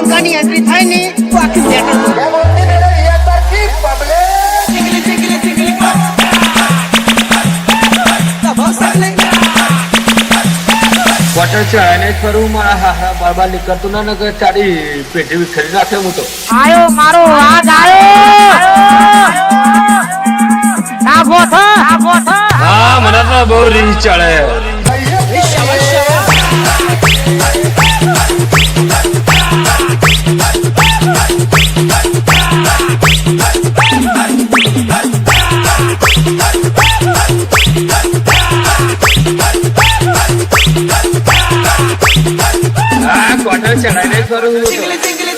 બંગાની entry થાય ને તો આખી બેટર ક્વાર્ટર ચડાઈને જ ફરું મારા હા બારબાર નીકળતું ના કે તારી પેટી વિખરી નાખે હું તો આયો મારો આજ આયો હા મને તો બહુ રીસ ચડે ક્વાર્ટર ચડાઈને જ ફરું હું તો